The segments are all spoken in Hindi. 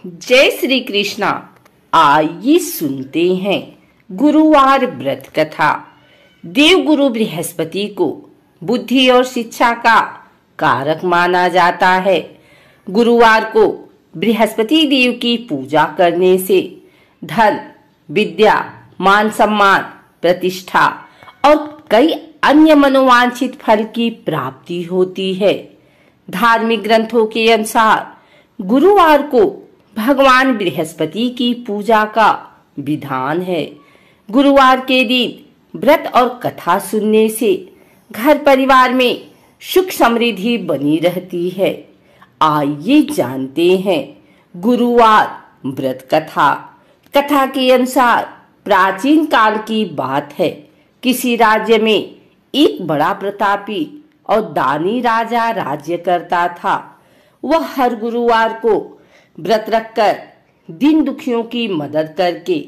जय श्री कृष्णा। आइए सुनते हैं गुरुवार व्रत कथा। देवगुरु बृहस्पति को बुद्धि और शिक्षा का कारक माना जाता है। गुरुवार को बृहस्पति देव की पूजा करने से धन, विद्या, मान सम्मान, प्रतिष्ठा और कई अन्य मनोवांछित फल की प्राप्ति होती है। धार्मिक ग्रंथों के अनुसार गुरुवार को भगवान बृहस्पति की पूजा का विधान है। गुरुवार के दिन व्रत और कथा सुनने से घर परिवार में सुख समृद्धि बनी रहती है। आइए जानते हैं गुरुवार व्रत कथा। कथा के अनुसार प्राचीन काल की बात है। किसी राज्य में एक बड़ा प्रतापी और दानी राजा राज्य करता था। वह हर गुरुवार को व्रत रखकर दीन दुखियों की मदद करके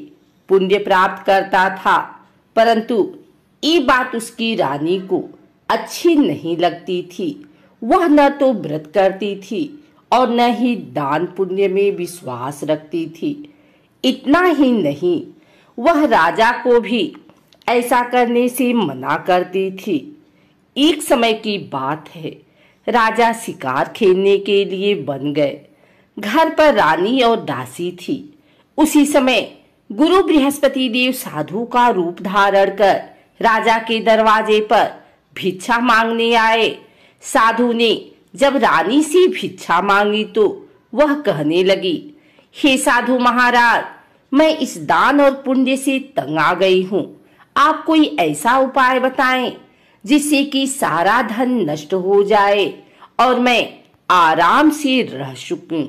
पुण्य प्राप्त करता था, परंतु ये बात उसकी रानी को अच्छी नहीं लगती थी। वह न तो व्रत करती थी और न ही दान पुण्य में विश्वास रखती थी। इतना ही नहीं, वह राजा को भी ऐसा करने से मना करती थी। एक समय की बात है, राजा शिकार खेलने के लिए बन गए। घर पर रानी और दासी थी। उसी समय गुरु बृहस्पति देव साधु का रूप धारण कर राजा के दरवाजे पर भिक्षा मांगने आए। साधु ने जब रानी से भिक्षा मांगी तो वह कहने लगी, हे साधु महाराज, मैं इस दान और पुण्य से तंग आ गई हूँ। आप कोई ऐसा उपाय बताएं जिससे कि सारा धन नष्ट हो जाए और मैं आराम से रह सकूं।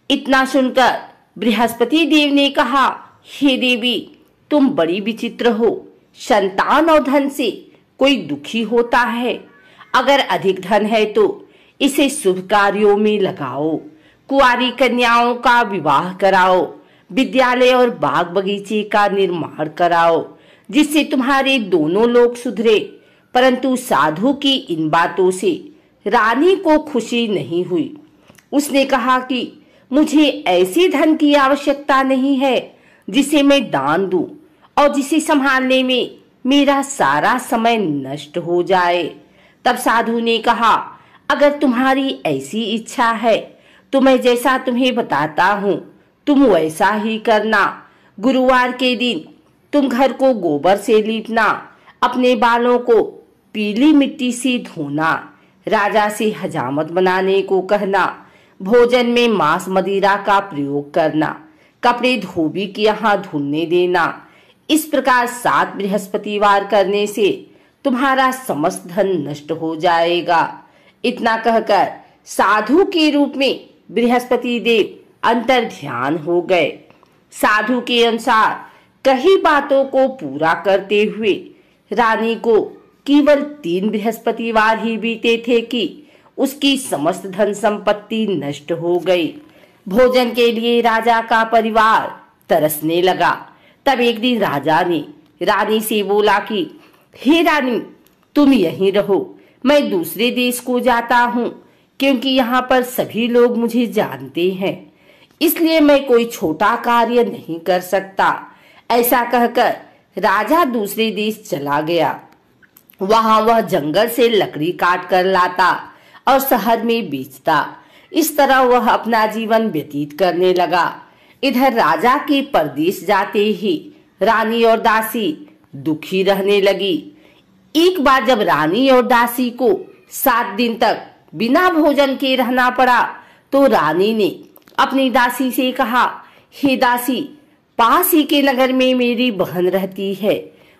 इतना सुनकर बृहस्पति देव ने कहा, हे देवी, तुम बड़ी विचित्र हो। संतान और धन से कोई दुखी होता है। अगर अधिक धन है तो इसे शुभ कार्यों में लगाओ। कुंवारी कन्याओं का विवाह कराओ। विद्यालय और बाग बगीचे का निर्माण कराओ, जिससे तुम्हारे दोनों लोग सुधरे। परंतु साधु की इन बातों से रानी को खुशी नहीं हुई। उसने कहा कि मुझे ऐसे धन की आवश्यकता नहीं है जिसे मैं दान दूं और जिसे संभालने में मेरा सारा समय नष्ट हो जाए। तब साधु ने कहा, अगर तुम्हारी ऐसी इच्छा है तो मैं जैसा तुम्हें बताता हूँ तुम वैसा ही करना। गुरुवार के दिन तुम घर को गोबर से लीपना, अपने बालों को पीली मिट्टी से धोना, राजा से हजामत बनाने को कहना, भोजन में मांस मदिरा का प्रयोग करना, कपड़े धोबी के यहाँ धुलने देना। इस प्रकार 7 बृहस्पतिवार करने से तुम्हारा समस्त धन नष्ट हो जाएगा। इतना कहकर साधु के रूप में बृहस्पति देव अंतर ध्यान हो गए। साधु के अनुसार कई बातों को पूरा करते हुए रानी को केवल 3 बृहस्पतिवार ही बीते थे कि उसकी समस्त धन संपत्ति नष्ट हो गई। भोजन के लिए राजा का परिवार तरसने लगा। तब एक दिन राजा ने रानी से बोला कि हे रानी, तुम यहीं रहो, मैं दूसरे देश को जाता हूँ, क्योंकि यहाँ पर सभी लोग मुझे जानते हैं, इसलिए मैं कोई छोटा कार्य नहीं कर सकता। ऐसा कहकर राजा दूसरे देश चला गया। वहां वह जंगल से लकड़ी काट कर लाता और शहर में बेचता। इस तरह वह अपना जीवन व्यतीत करने लगा। इधर राजा के परदेश जाते ही रानी और दासी दुखी रहने लगी। एक बार जब रानी और दासी को 7 दिन तक बिना भोजन के रहना पड़ा तो रानी ने अपनी दासी से कहा, हे दासी, पास ही के नगर में मेरी बहन रहती है।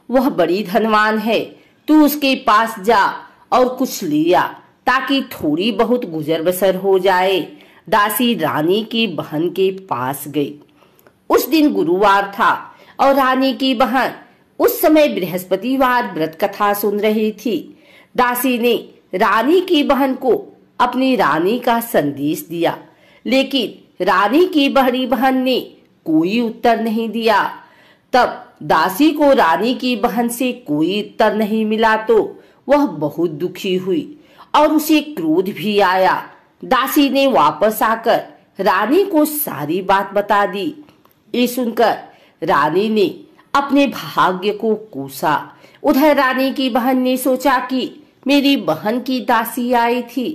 वह बड़ी धनवान है। तू उसके पास जा और कुछ लिया ताकि थोड़ी बहुत गुजर बसर हो जाए। दासी रानी की बहन के पास गई। उस दिन गुरुवार था और रानी की बहन उस समय बृहस्पतिवार व्रत कथा सुन रही थी। दासी ने रानी की बहन को अपनी रानी का संदेश दिया, लेकिन रानी की बड़ी बहन ने कोई उत्तर नहीं दिया। तब दासी को रानी की बहन से कोई उत्तर नहीं मिला तो वह बहुत दुखी हुई और उसे क्रोध भी आया। दासी ने वापस आकर रानी को सारी बात बता दी। ये सुनकर रानी ने अपने भाग्य को कोसा। उधर रानी की बहन ने सोचा कि मेरी बहन की दासी आई थी,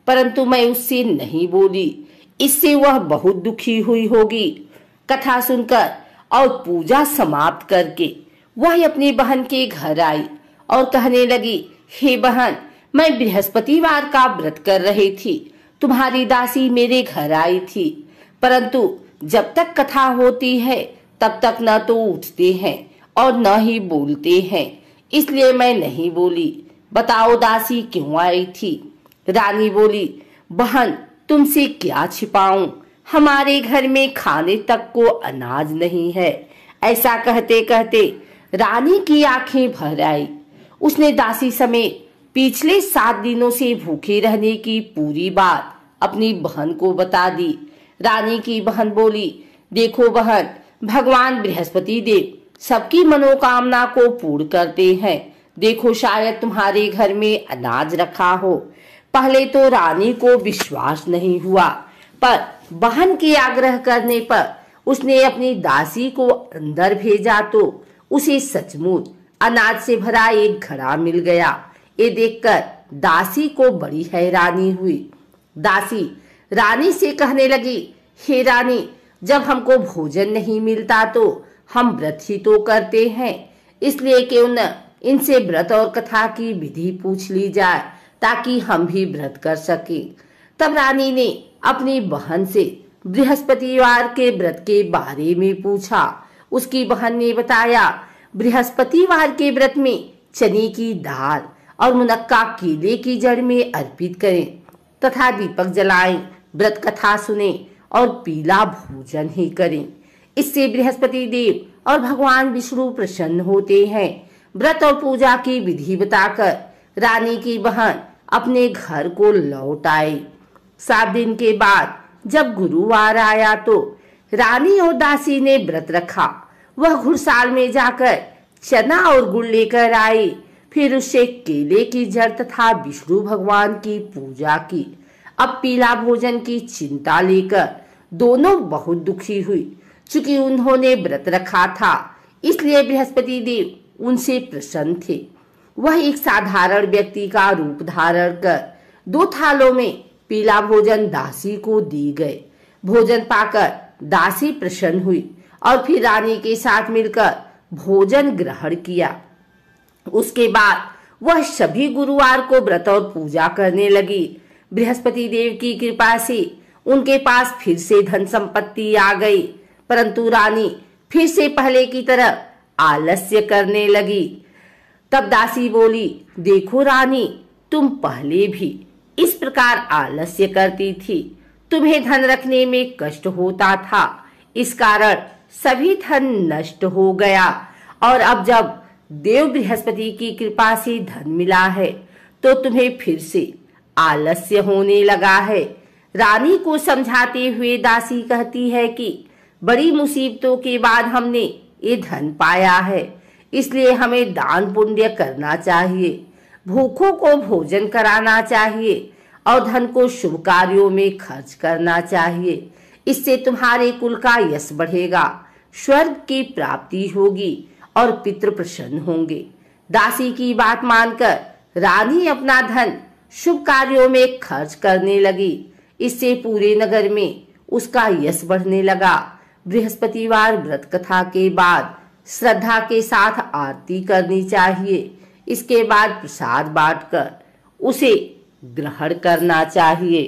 परंतु मैं उससे नहीं बोली, इससे वह बहुत दुखी हुई होगी। कथा सुनकर और पूजा समाप्त करके वह अपनी बहन के घर आई और कहने लगी, हे बहन, मैं बृहस्पतिवार का व्रत कर रही थी, तुम्हारी दासी मेरे घर आई थी, परंतु जब तक कथा होती है तब तक न तो उठते हैं और न ही बोलते हैं, इसलिए मैं नहीं बोली। बताओ दासी क्यों आई थी? रानी बोली, बहन तुमसे क्या छिपाऊं, हमारे घर में खाने तक को अनाज नहीं है। ऐसा कहते कहते रानी की आंखें भर आई। उसने दासी समेत पिछले 7 दिनों से भूखे रहने की पूरी बात अपनी बहन को बता दी। रानी की बहन बोली, देखो बहन, भगवान बृहस्पति देव सबकी मनोकामना को पूर्ण करते हैं। देखो शायद तुम्हारे घर में अनाज रखा हो। पहले तो रानी को विश्वास नहीं हुआ, पर बहन के आग्रह करने पर उसने अपनी दासी को अंदर भेजा तो उसे सचमुच अनाज से भरा एक घड़ा मिल गया। ये देखकर दासी को बड़ी हैरानी हुई। दासी रानी से कहने लगी, हे रानी, जब हमको भोजन नहीं मिलता तो हम व्रत ही तो करते हैं, इसलिए क्यों न इनसे व्रत और कथा की विधि पूछ ली जाए ताकि हम भी व्रत कर सकें। तब रानी ने अपनी बहन से बृहस्पतिवार के व्रत के बारे में पूछा। उसकी बहन ने बताया, बृहस्पतिवार के व्रत में चने की दाल और मुनक्का केले की जड़ में अर्पित करें तथा दीपक जलाएं, व्रत कथा सुने और पीला भोजन ही करें। इससे बृहस्पति देव और भगवान विष्णु प्रसन्न होते हैं। व्रत और पूजा की विधि बताकर रानी की बहन अपने घर को लौट आई। 7 दिन के बाद जब गुरुवार आया तो रानी और दासी ने व्रत रखा। वह घुड़साल में जाकर चना और गुड़ लेकर आई, फिर उससे केले की जड़ तथा विष्णु भगवान की पूजा की। अब पीला भोजन की चिंता लेकर दोनों बहुत दुखी हुई। चूंकि उन्होंने व्रत रखा था, इसलिए बृहस्पति देव उनसे प्रसन्न थे। वह एक साधारण व्यक्ति का रूप धारण कर 2 थालों में पीला भोजन दासी को दी गए। भोजन पाकर दासी प्रसन्न हुई और फिर रानी के साथ मिलकर भोजन ग्रहण किया। उसके बाद वह सभी गुरुवार को व्रत और पूजा करने लगी। बृहस्पति देव की कृपा से उनके पास फिर से धन संपत्ति आ गई, परंतु रानी फिर से पहले की तरह आलस्य करने लगी। तब दासी बोली, देखो रानी, तुम पहले भी इस प्रकार आलस्य करती थी, तुम्हें धन रखने में कष्ट होता था, इस कारण सभी धन नष्ट हो गया, और अब जब देव बृहस्पति की कृपा से धन मिला है तो तुम्हें फिर से आलस्य होने लगा है। रानी को समझाते हुए दासी कहती है कि बड़ी मुसीबतों के बाद हमने ये धन पाया है, इसलिए हमें दान पुण्य करना चाहिए, भूखों को भोजन कराना चाहिए और धन को शुभ कार्यों में खर्च करना चाहिए। इससे तुम्हारे कुल का यश बढ़ेगा, स्वर्ग की प्राप्ति होगी और पितृ प्रसन्न होंगे। दासी की बात मानकर रानी अपना धन शुभ कार्यों में खर्च करने लगी। इससे पूरे नगर में उसका यश बढ़ने लगा। बृहस्पतिवार व्रत कथा के बाद श्रद्धा के साथ आरती करनी चाहिए। इसके बाद प्रसाद बांटकर उसे ग्रहण करना चाहिए।